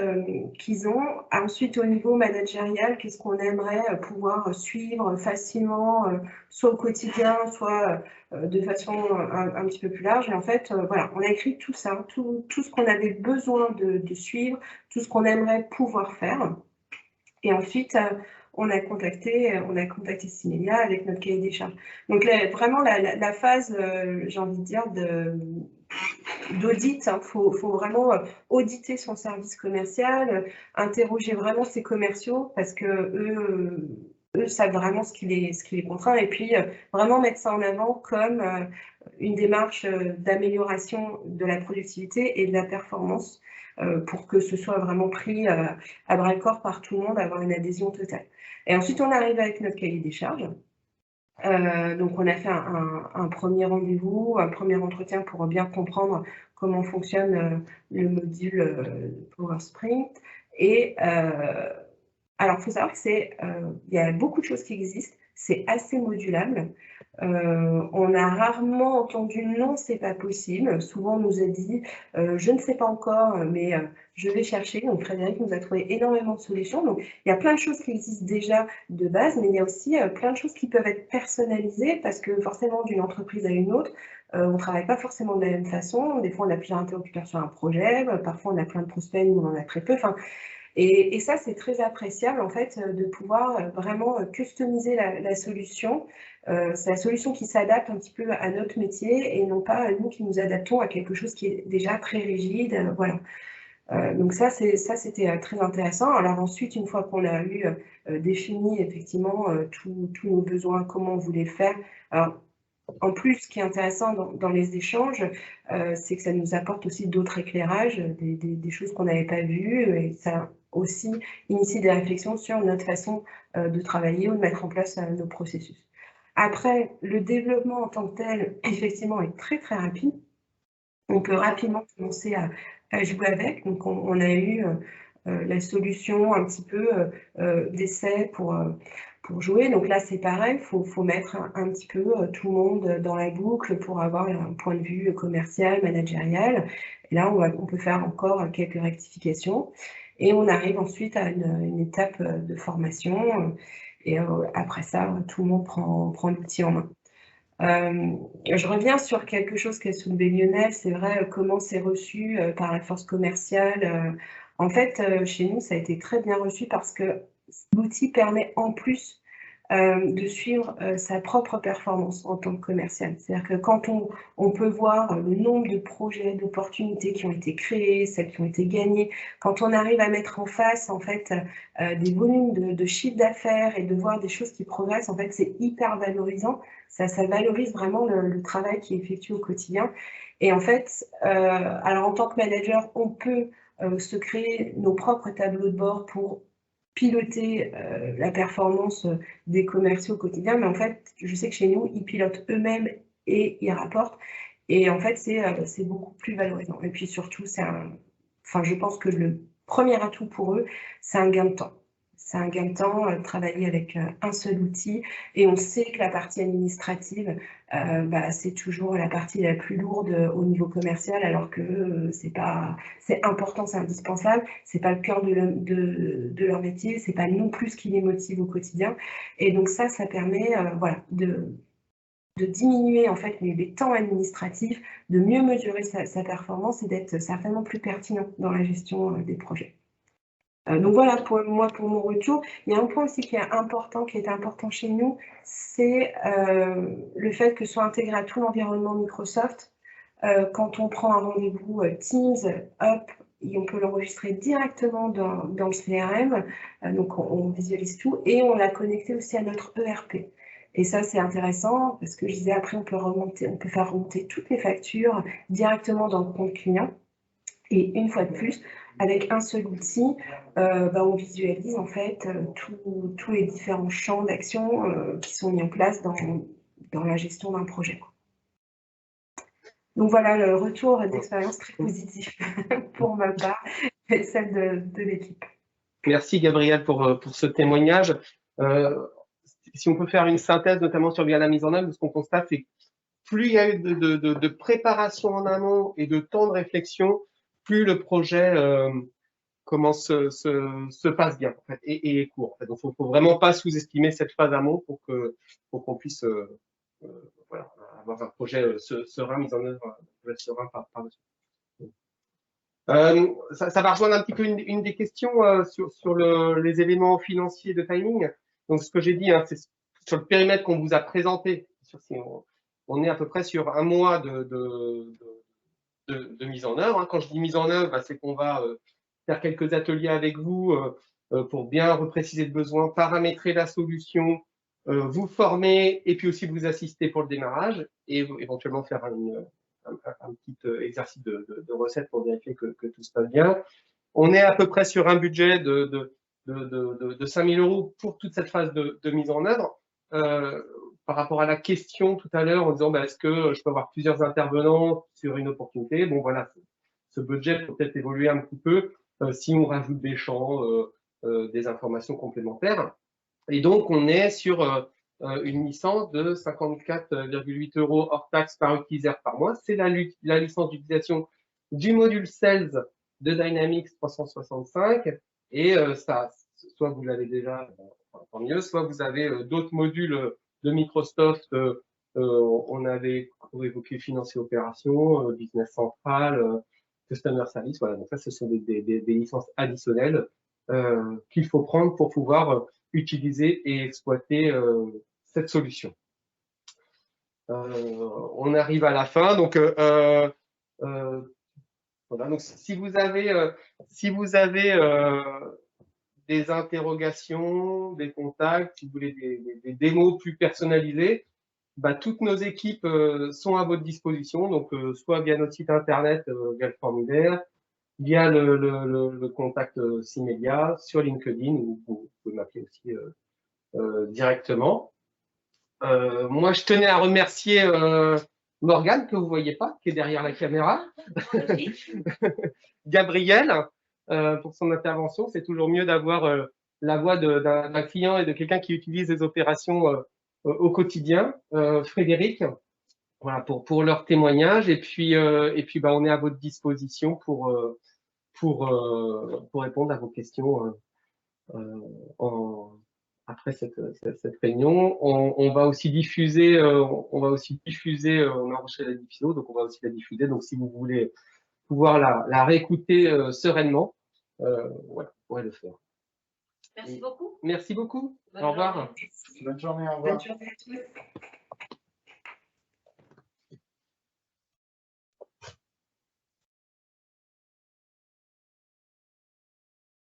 qu'ils ont. Ensuite, au niveau managérial, qu'est-ce qu'on aimerait pouvoir suivre facilement, soit au quotidien, soit de façon un petit peu plus large. Et en fait, voilà, on a écrit tout ça, tout ce qu'on avait besoin de suivre, tout ce qu'on aimerait pouvoir faire. Et ensuite, on a contacté Symedia avec notre cahier des charges. Donc vraiment la phase, j'ai envie de dire, d'audit, il faut vraiment auditer son service commercial, interroger vraiment ses commerciaux parce que eux savent vraiment ce qui les contraint et puis vraiment mettre ça en avant comme une démarche d'amélioration de la productivité et de la performance pour que ce soit vraiment pris à bras-le-corps par tout le monde, avoir une adhésion totale. Et ensuite, on arrive avec notre cahier des charges. Donc, on a fait un premier rendez-vous, un premier entretien pour bien comprendre comment fonctionne le module PowerSprint. Et alors, il faut savoir que il y a beaucoup de choses qui existent. c'est assez modulable. On a rarement entendu non, c'est pas possible. Souvent, on nous a dit je ne sais pas encore, mais je vais chercher. Donc, Frédéric nous a trouvé énormément de solutions. Donc, il y a plein de choses qui existent déjà de base, mais il y a aussi plein de choses qui peuvent être personnalisées parce que forcément, d'une entreprise à une autre, on ne travaille pas forcément de la même façon. Des fois, on a plusieurs interlocuteurs sur un projet. Parfois, on a plein de prospects, nous, on en a très peu. Enfin, et ça, c'est très appréciable, en fait, de pouvoir vraiment customiser la solution. C'est la solution qui s'adapte un petit peu à notre métier et non pas nous qui nous adaptons à quelque chose qui est déjà très rigide. Voilà. Donc ça, c'était très intéressant. Alors ensuite, une fois qu'on a eu défini effectivement tous nos besoins, comment on voulait faire, alors, en plus, ce qui est intéressant dans les échanges, c'est que ça nous apporte aussi d'autres éclairages, des choses qu'on n'avait pas vues, et ça aussi initie des réflexions sur notre façon de travailler ou de mettre en place nos processus. Après, le développement en tant que tel, effectivement, est très très rapide. On peut rapidement commencer à jouer avec. Donc, on a eu la solution un petit peu d'essai pour jouer. Donc là, c'est pareil, il faut mettre un petit peu tout le monde dans la boucle pour avoir un point de vue commercial, managérial. Et là, on peut faire encore quelques rectifications. Et on arrive ensuite à une étape de formation. Et après ça, tout le monde prend l'outil en main. Je reviens sur quelque chose qu'a soulevé Lionel, c'est vrai, comment c'est reçu par la force commerciale. En fait, chez nous, ça a été très bien reçu parce que l'outil permet en plus de suivre sa propre performance en tant que commercial. C'est-à-dire que quand on peut voir le nombre de projets, d'opportunités qui ont été créées, celles qui ont été gagnées, quand on arrive à mettre en face en fait des volumes de chiffre d'affaires et de voir des choses qui progressent, en fait, c'est hyper valorisant. Ça valorise vraiment le travail qui est effectué au quotidien. Et en fait, alors en tant que manager, on peut se créer nos propres tableaux de bord pour piloter la performance des commerciaux au quotidien, mais en fait, je sais que chez nous, ils pilotent eux-mêmes et ils rapportent. Et en fait, c'est beaucoup plus valorisant. Et puis surtout, je pense que le premier atout pour eux, c'est un gain de temps. C'est un gain de temps, travailler avec un seul outil. Et on sait que la partie administrative, c'est toujours la partie la plus lourde au niveau commercial, alors que c'est important, c'est indispensable. C'est pas le cœur de leur métier, c'est pas non plus ce qui les motive au quotidien. Et donc ça permet, de diminuer en fait les temps administratifs, de mieux mesurer sa performance et d'être certainement plus pertinent dans la gestion des projets. Donc voilà, pour mon retour. Il y a un point aussi qui est important chez nous, c'est le fait que soit intégré à tout l'environnement Microsoft. Quand on prend un rendez-vous Teams, hop, et on peut l'enregistrer directement dans le CRM. Donc on visualise tout et on l'a connecté aussi à notre ERP. Et ça, c'est intéressant parce que je disais, après, on peut faire remonter toutes les factures directement dans le compte client. Et une fois de plus, avec un seul outil, on visualise en fait tous les différents champs d'action qui sont mis en place dans la gestion d'un projet. Donc voilà, le retour d'expérience très positif pour ma part et celle de l'équipe. Merci Gabrielle pour ce témoignage. Si on peut faire une synthèse, notamment sur bien la mise en œuvre, ce qu'on constate, c'est que plus il y a eu de préparation en amont et de temps de réflexion, plus le projet se passe bien en fait, et est court. En fait. Donc, il ne faut vraiment pas sous-estimer cette phase amont pour qu'on puisse avoir un projet serein, mis en œuvre serein par-dessus. Ça va rejoindre un petit peu une des questions sur les éléments financiers de timing. Donc, ce que j'ai dit, c'est sur le périmètre qu'on vous a présenté. On est à peu près sur un mois de mise en œuvre. Quand je dis mise en œuvre, c'est qu'on va faire quelques ateliers avec vous pour bien repréciser le besoin, paramétrer la solution, vous former et puis aussi vous assister pour le démarrage et éventuellement faire un petit exercice de recette pour vérifier que tout se passe bien. On est à peu près sur un budget de 5 000 € pour toute cette phase de mise en œuvre. Par rapport à la question tout à l'heure en disant est-ce que je peux avoir plusieurs intervenants sur une opportunité, bon voilà, ce budget peut peut-être évoluer un petit peu si on rajoute des champs, des informations complémentaires. Et donc on est sur une licence de 54,8 € hors taxe par utilisateur par mois. C'est la licence d'utilisation du module Sales de Dynamics 365 et ça, soit vous l'avez déjà, tant mieux, soit vous avez d'autres modules de Microsoft. On avait évoqué financier opération, business central, customer service. Voilà, donc ça, ce sont des licences additionnelles qu'il faut prendre pour pouvoir utiliser et exploiter cette solution. On arrive à la fin, donc voilà. Donc si vous avez des interrogations, des contacts, si vous voulez des démos plus personnalisées, bah, toutes nos équipes sont à votre disposition, donc soit via notre site internet, via le formulaire, via le contact Simedia, sur LinkedIn, ou vous pouvez m'appeler aussi directement. Moi, je tenais à remercier Morgane, que vous ne voyez pas, qui est derrière la caméra, Gabriel, pour son intervention. C'est toujours mieux d'avoir la voix d'un client et de quelqu'un qui utilise les opérations au quotidien. Frédéric, voilà, pour leur témoignage. Et puis bah, on est à votre disposition pour répondre à vos questions après cette réunion. On va aussi diffuser, on a enregistré la diffusion, donc on va aussi la diffuser. Donc si vous voulez pouvoir la réécouter sereinement, voilà, vous pourrez le faire. Merci beaucoup. Merci beaucoup. Bonne Au revoir. journée. Bonne journée, au revoir. Bonne journée à tous.